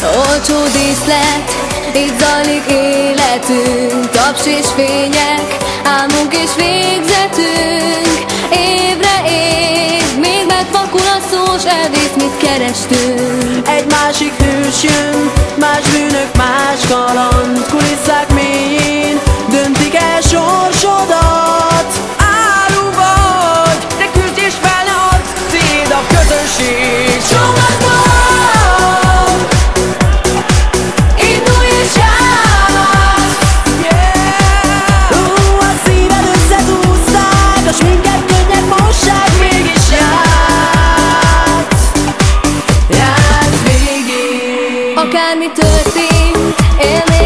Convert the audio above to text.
Olcsó díszlet, itt zajlik életünk, taps és fények, álmunk és végzetünk. Évre év, még megfakul a szó, s elvész, mit kerestünk. Egy másik hős jön, más bűnök, más kaland, kulisszák mélyén döntik el sorsodat. Áru vagy, de küzdj és fel ne add, tiéd a közönség. Csomagban indulj és játsz! A szíved összedúzták, a sminket, könnyek, mossák, mégis játsz! Játsz végig! Akármi történt, élni